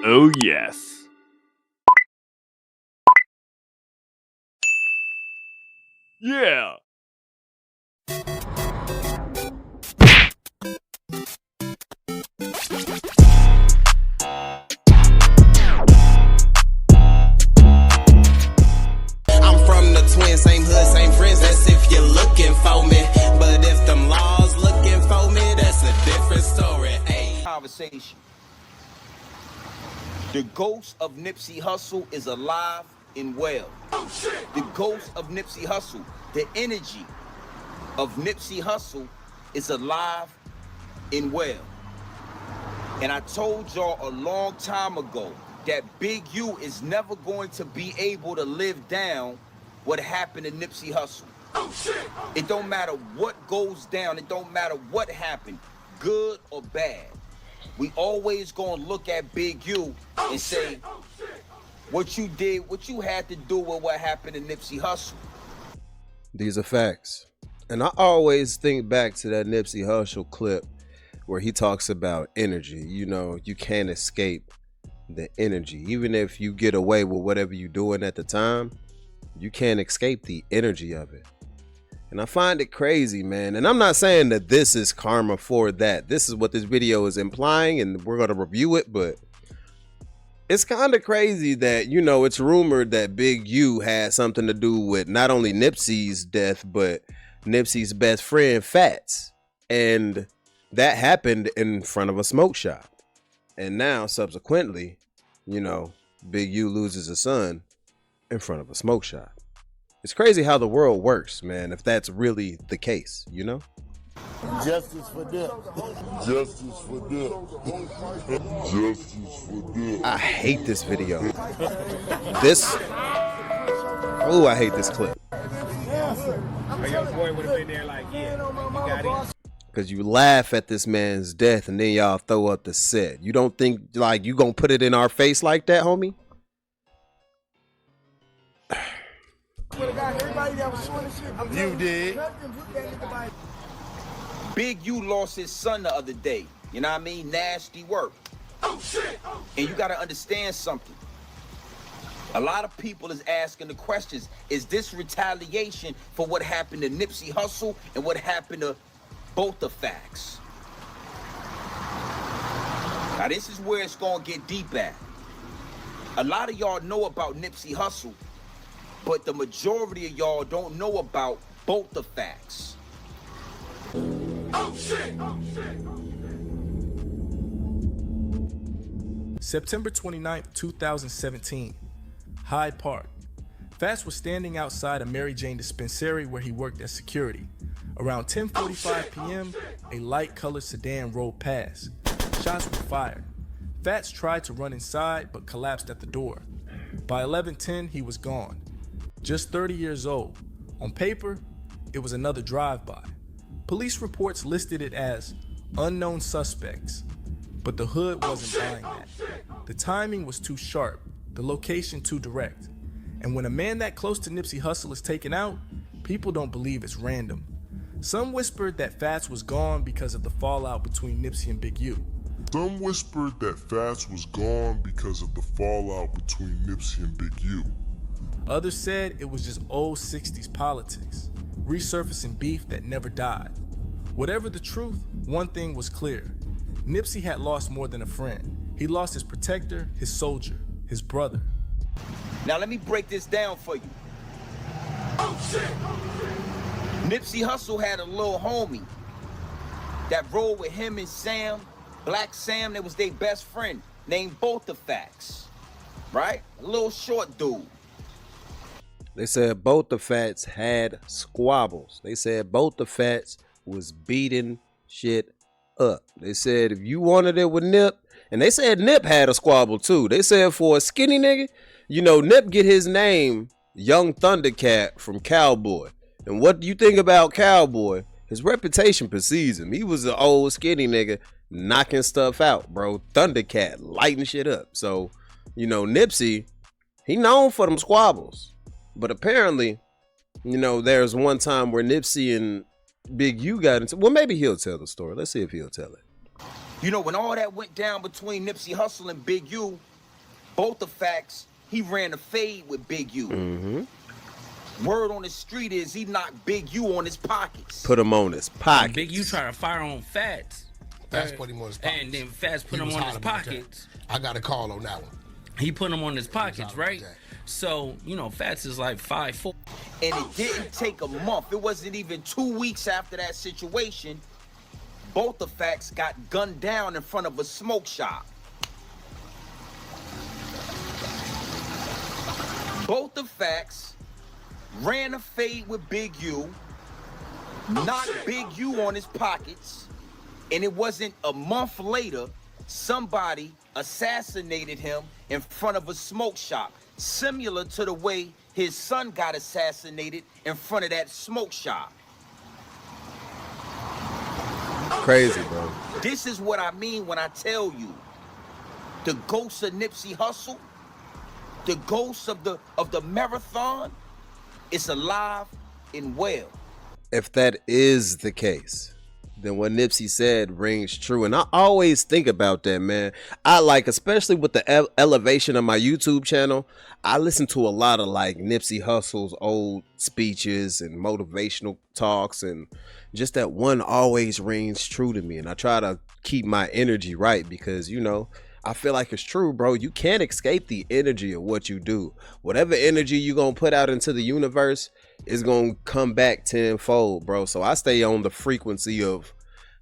Oh yes. Yeah. I'm from the twin, same hood, same friends. That's if you're looking for me. But if them laws looking for me, that's a different story. Ay. Conversation. The ghost of Nipsey Hussle is alive and well. The ghost of Nipsey Hussle, the energy of Nipsey Hussle is alive and well. And I told y'all a long time ago that Big U is never going to be able to live down what happened to Nipsey Hussle. It don't matter what goes down, it don't matter what happened, good or bad. We always gonna look at Big U and say, what you did, what you had to do with what happened to Nipsey Hussle. These are facts. And I always think back to that Nipsey Hussle clip where he talks about energy. You know, you can't escape the energy. Even if you get away with whatever you're doing at the time, you can't escape the energy of it. And I find it crazy, man. And I'm not saying that this is karma for that. This is what this video is implying, and we're going to review it. But it's kind of crazy that, you know, it's rumored that Big U had something to do with not only Nipsey's death, but Nipsey's best friend, Fats. And that happened in front of a smoke shop. And now, subsequently, you know, Big U loses a son in front of a smoke shop. It's crazy how the world works, man, if that's really the case, you know? Justice for them. Justice for them. Justice for them. I hate this video. I hate this clip. Because you laugh at this man's death and then y'all throw up the set. You don't think, like, you gonna put it in our face like that, homie? You did. Big U lost his son the other day. You know what I mean? Nasty work. And you gotta understand something. A lot of people is asking the questions, is this retaliation for what happened to Nipsey Hussle and what happened to both the facts? Now this is where it's gonna get deep at. A lot of y'all know about Nipsey Hussle, but the majority of y'all don't know about both the facts. September 29th, 2017, Hyde Park. Fats was standing outside a Mary Jane dispensary where he worked as security. Around 10:45 p.m., a light-colored sedan rolled past. Shots were fired. Fats tried to run inside but collapsed at the door. By 11:10, he was gone. Just 30 years old. On paper, it was another drive-by. Police reports listed it as unknown suspects, but the hood wasn't buying that. The timing was too sharp, the location too direct. And when a man that close to Nipsey Hussle is taken out, people don't believe it's random. Some whispered that Fats was gone because of the fallout between Nipsey and Big U. Some whispered that Fats was gone because of the fallout between Nipsey and Big U. Others said it was just old 60s politics, resurfacing beef that never died. Whatever the truth, one thing was clear. Nipsey had lost more than a friend. He lost his protector, his soldier, his brother. Now let me break this down for you. Nipsey Hussle had a little homie that rolled with him and Sam, Black Sam, that was their best friend, named Both the Facts, right? A little short dude. They said both the Fats had squabbles. They said both the Fats was beating shit up. They said if you wanted it with Nip, and they said Nip had a squabble too. They said for a skinny nigga, you know, Nip get his name Young Thundercat from Cowboy. And what do you think about Cowboy? His reputation precedes him. He was an old skinny nigga knocking stuff out, bro. Thundercat, lighting shit up. So, you know, Nipsey, he known for them squabbles. But apparently, you know, there's one time where Nipsey and Big U got into, well, maybe he'll tell the story. Let's see if he'll tell it. You know, when all that went down between Nipsey Hussle and Big U, Both the facts, he ran a fade with Big U. Word on the street is he knocked Big U on his pockets. Put him on his pockets. Big U trying to fire on Fats. Fats put him on his pockets. And then Fats put He him was on his hot about that. pockets. I got a call on that one. He put him on his pockets, hot about right? that. So, you know, Fats is like 5'4". And it didn't take a month. It wasn't even 2 weeks after that situation. Both the facts got gunned down in front of a smoke shop. Both the facts ran a fade with Big U, knocked Big U on his pockets, and it wasn't a month later, somebody assassinated him in front of a smoke shop, similar to the way his son got assassinated in front of that smoke shop. Crazy, bro. This is what I mean when I tell you, the ghost of Nipsey Hussle, the ghost of the marathon, is alive and well. If that is the case, then what Nipsey said rings true. And I always think about that, man. I like, especially with the elevation of my YouTube channel, I listen to a lot of like Nipsey Hussle's old speeches and motivational talks, and just that one always rings true to me. And I try to keep my energy right because, you know, I feel like it's true, bro. You can't escape the energy of what you do. Whatever energy you gonna put out into the universe is gonna come back tenfold, bro. So I stay on the frequency of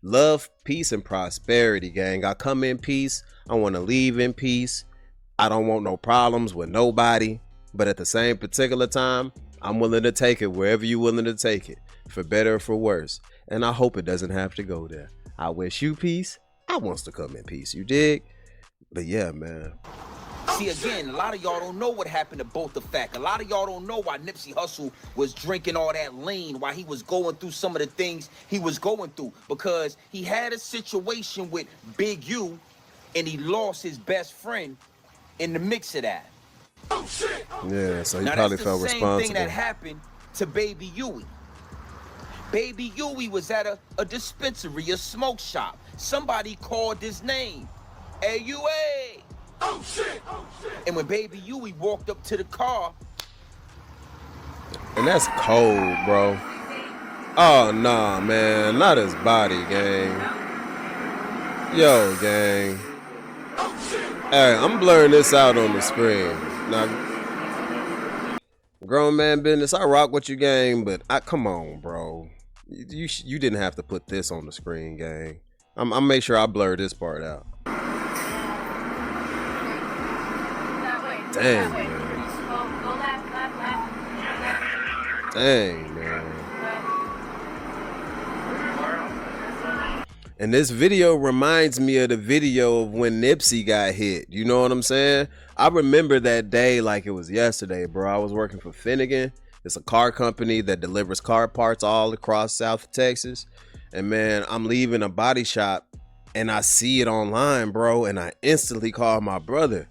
love, peace, and prosperity, gang. I come in peace. I want to leave in peace. I don't want no problems with nobody. But at the same particular time, I'm willing to take it wherever you're willing to take it, for better or for worse. And I hope it doesn't have to go there. I wish you peace. I wants to come in peace. You dig? But yeah, man. See, again, a lot of y'all don't know what happened to both the fact. A lot of y'all don't know why Nipsey Hussle was drinking all that lean, why he was going through some of the things he was going through. Because he had a situation with Big U, and he lost his best friend in the mix of that. Yeah, so he Now, probably that's felt the same responsible. thing that happened to Baby Huey. Baby Huey was at a dispensary, a smoke shop. Somebody called his name. A-U-A. Oh shit, oh shit. And when Baby Huey walked up to the car. And that's cold, bro. Oh, nah, man. Not his body, gang. Yo, gang. Hey, I'm blurring this out on the screen. Now, grown man business, I rock with you, gang, but come on, bro. You didn't have to put this on the screen, gang. I'm make sure I blur this part out. Dang, man. Dang, man. And this video reminds me of the video of when Nipsey got hit. You know what I'm saying? I remember that day like it was yesterday, bro. I was working for Finnegan. It's a car company that delivers car parts all across South Texas. And man, I'm leaving a body shop and I see it online, bro. And I instantly call my brother.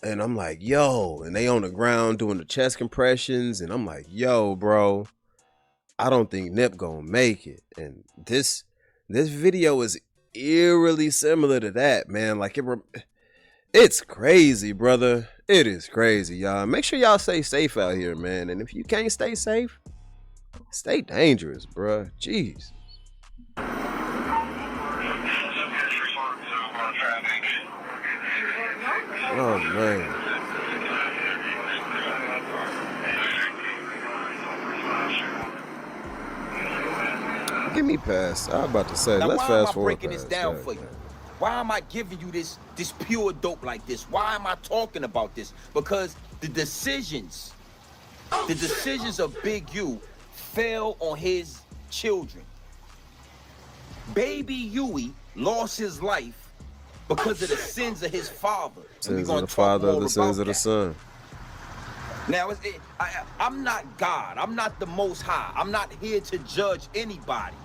And I'm like, yo, and they on the ground doing the chest compressions. And I'm like, yo, bro, I don't think Nip gonna make it. And this video is eerily similar to that, man. Like it's crazy, brother. It is crazy, y'all. Make sure y'all stay safe out here, man. And if you can't stay safe, stay dangerous, bro. Jeez. Oh, man. Give me pass. I was about to say, Now, let's why fast am I forward breaking this past down that, for you? man. Why am I giving you this pure dope like this? Why am I talking about this? Because the decisions of Big U fell on his children. Baby Huey lost his life because of the sins of his father. Sins of the father, the sins of the son. Now, I'm not God. I'm not the Most High. I'm not here to judge anybody.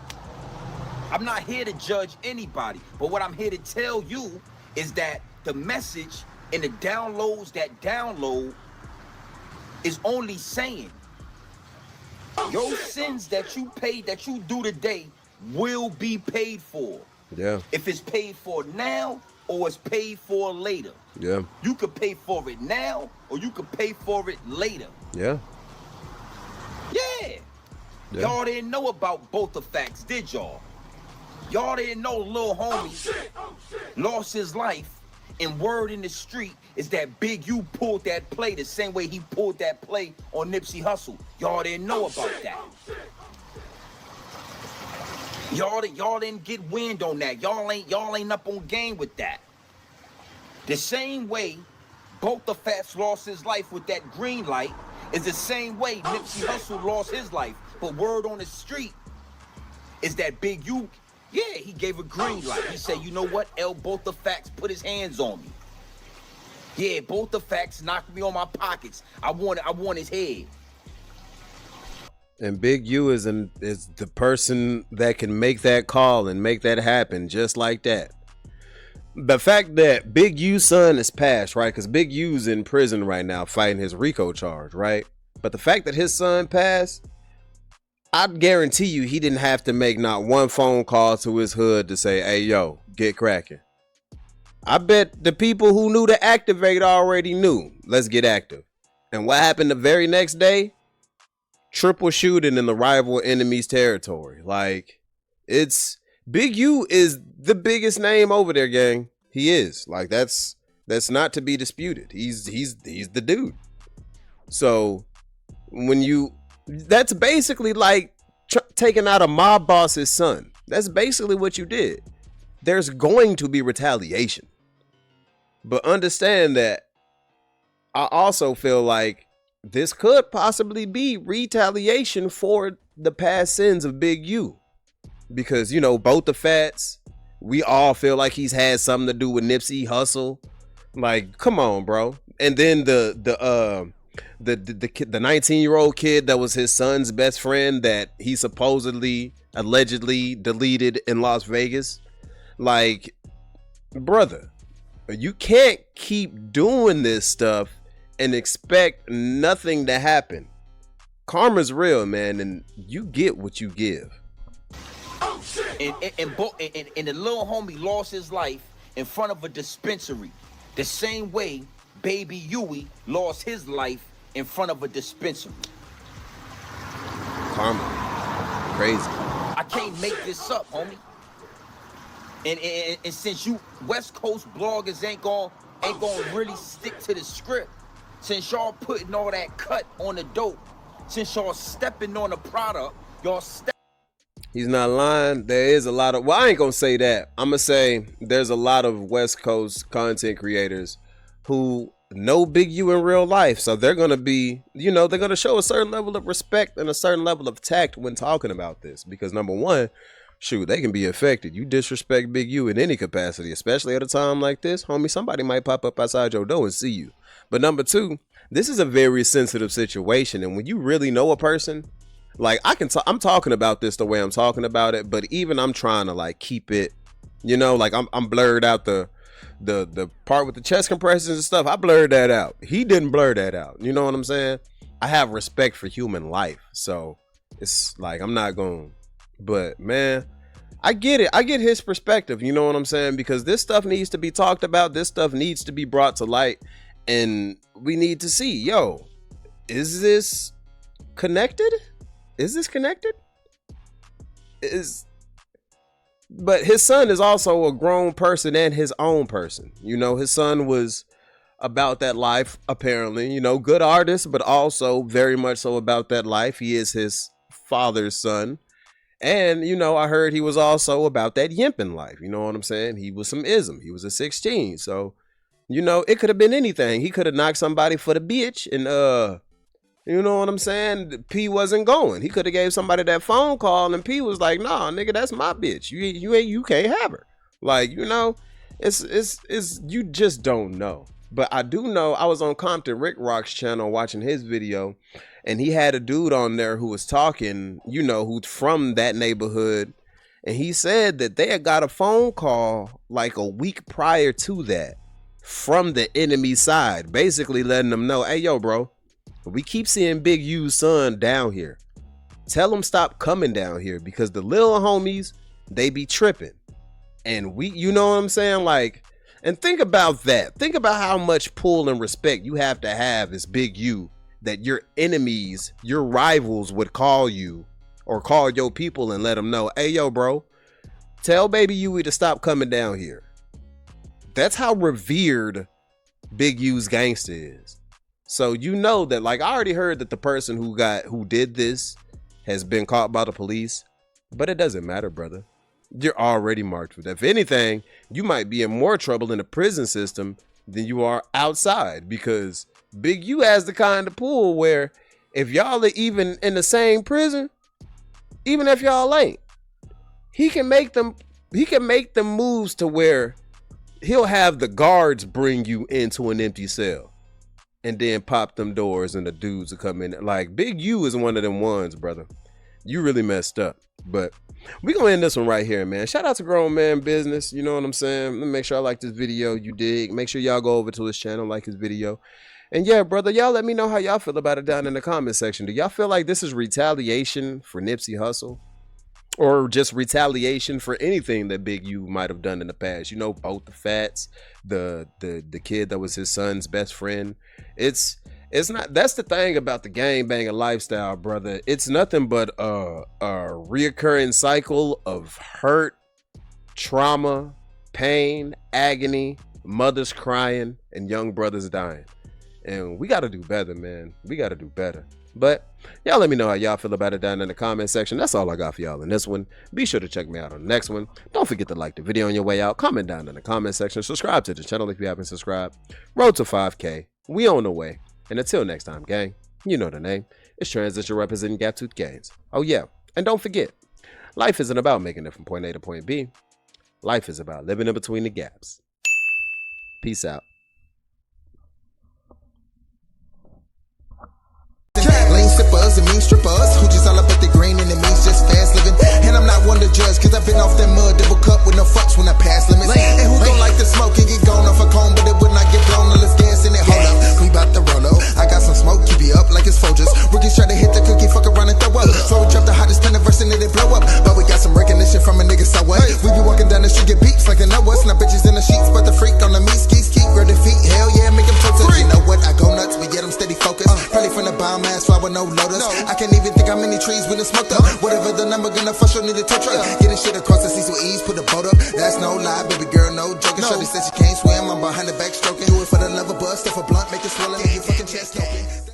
I'm not here to judge anybody. But what I'm here to tell you is that the message and the downloads that download is only saying your sins that you paid, that you do today, will be paid for. Yeah. If it's paid for now or it's paid for later. Yeah. You could pay for it now or you could pay for it later. Yeah. Yeah. Y'all didn't know about both the facts, did y'all? Y'all didn't know Lil Homie lost his life, and word in the street is that Big U pulled that play the same way he pulled that play on Nipsey Hussle. Y'all didn't know about that. Y'all didn't get wind on that. Y'all ain't up on game with that. The same way both the Fats lost his life with that green light is the same way Nipsey Hussle lost his life. But word on the street is that Big U, yeah, he gave a green light. He said, you know what, both the Facts put his hands on me. Yeah, both the Facts knocked me on my pockets. I want his head. And Big U is the person that can make that call and make that happen just like that. The fact that Big U's son is passed, right? Because Big U's in prison right now fighting his RICO charge, right? But the fact that his son passed, I'd guarantee you he didn't have to make not one phone call to his hood to say, hey, yo, get cracking. I bet the people who knew to activate already knew. Let's get active. And what happened the very next day? Triple shooting in the rival enemy's territory. Like, it's Big U is the biggest name over there, gang. He is. Like, that's not to be disputed. He's the dude. So that's basically like taking out a mob boss's son. That's basically what you did. There's going to be retaliation. But understand that I also feel like this could possibly be retaliation for the past sins of Big U. Because, you know, both the Fats, we all feel like he's had something to do with Nipsey Hussle. Like, come on, bro. And then the 19-year-old kid that was his son's best friend that he allegedly deleted in Las Vegas. Like, brother, you can't keep doing this stuff and expect nothing to happen. Karma's real, man, and you get what you give. And the little homie lost his life in front of a dispensary. The same way Baby Huey lost his life in front of a dispensary. Karma. Crazy. I can't make this up, homie. And since you West Coast bloggers ain't gonna really stick to the script, since y'all putting all that cut on the dope, since y'all stepping on the product, y'all He's not lying. There is a lot of, well, I ain't gonna say that. I'm gonna say there's a lot of West Coast content creators who know Big U in real life. So they're gonna be, you know, they're gonna show a certain level of respect and a certain level of tact when talking about this. Because number one, shoot, they can be affected. You disrespect Big U in any capacity, especially at a time like this, homie, somebody might pop up outside your door and see you. But number two, this is a very sensitive situation. And when you really know a person, like I'm talking about this the way I'm talking about it, but even I'm trying to like keep it, you know, like I'm blurred out the part with the chest compressions and stuff. I blurred that out. He didn't blur that out. You know what I'm saying? I have respect for human life. So it's like, I'm not going, but man, I get it. I get his perspective. You know what I'm saying? Because this stuff needs to be talked about. This stuff needs to be brought to light, and we need to see, yo, is this connected? Is this connected? But his son is also a grown person and his own person. You know, his son was about that life, apparently, you know, good artist, but also very much so about that life. He is his father's son. And, you know, I heard he was also about that yimping life. You know what I'm saying? He was some ism. He was a 16. So, you know, it could have been anything. He could have knocked somebody for the bitch and, you know what I'm saying? P wasn't going. He could have gave somebody that phone call and P was like, nah, nigga, that's my bitch. You can't have her. Like, you know, it's you just don't know. But I do know, I was on Compton Rick Rock's channel watching his video, and he had a dude on there who was talking, you know, who's from that neighborhood. And he said that they had got a phone call like a week prior to that from the enemy side, basically letting them know, hey, yo, bro, we keep seeing Big U's son down here. Tell him stop coming down here because the little homies, they be tripping. And we, you know what I'm saying? Like, And think about that. Think about how much pull and respect you have to have as Big U, that your enemies, your rivals would call you or call your people and let them know, hey, yo, bro, tell Baby Huey to stop coming down here. That's how revered Big U's gangster is. So you know that, like, I already heard that the person who did this has been caught by the police, but it doesn't matter, brother. You're already marked for that. If anything, you might be in more trouble in the prison system than you are outside, because Big U has the kind of pull where if y'all are even in the same prison, even if y'all ain't, he can make them moves to where he'll have the guards bring you into an empty cell and then pop them doors and the dudes will come in. Like, Big U is one of them ones, brother. You really messed up. But we gonna end this one right here, man. Shout out to Grown Man Business. You know what I'm saying? Let me make sure I like this video. You dig? Make sure y'all go over to his channel, like his video. And yeah, brother, y'all let me know how y'all feel about it down in the comment section. Do y'all feel like this is retaliation for Nipsey Hussle? Or just retaliation for anything that Big U might have done in the past? You know, both the Fats, the kid that was his son's best friend. It's not, that's the thing about the gang banging lifestyle, brother. It's nothing but a reoccurring cycle of hurt, trauma, pain, agony, mothers crying, and young brothers dying. And we got to do better, man. We got to do better. But y'all let me know how y'all feel about it down in the comment section. That's all I got for y'all in this one. Be sure to check me out on the next one. Don't forget to like the video on your way out. Comment down in the comment section. Subscribe to the channel if you haven't subscribed. Road to 5K. We on the way. And until next time, gang, you know the name. It's Transition representing Gap Tooth Gains. Oh yeah, and don't forget, life isn't about making it from point A to point B. Life is about living in between the gaps. Peace out. Lane sippers and mean strippers who just all about the green and it means just fast living. And I'm not one to judge, cause I've been off that mud double cup with no fucks when I pass limits. And who gon' like to smoke and get gone off a cone, but it would not get blown unless gas in it. Hold up, we bout to roll up. I got some smoke, keep you up like it's Folgers. Rookies try to hit the cookie, fuck around and throw up. So we drop the hottest pen verse and it blow up. But we got some recognition from a nigga, so what? We be walking down the street, get beeps like they know us. Now bitches in the sheets, but the freak on the meat skis, keep ready feet. Hell yeah, make them toast. You know what? I go nuts, but yet I'm steady focused. Probably from the bomb ass fly with no lotus. I can't even think how many trees we done smoked up. Whatever the number, gonna for sure need a tow truck. Getting shit across the seas with ease, put a boat up. That's no lie, baby girl, no joking. Shorty said she can't swim, I'm behind the back stroking. Do it for the love of buzz, stuff a blunt, make it swell and make your fucking chest open.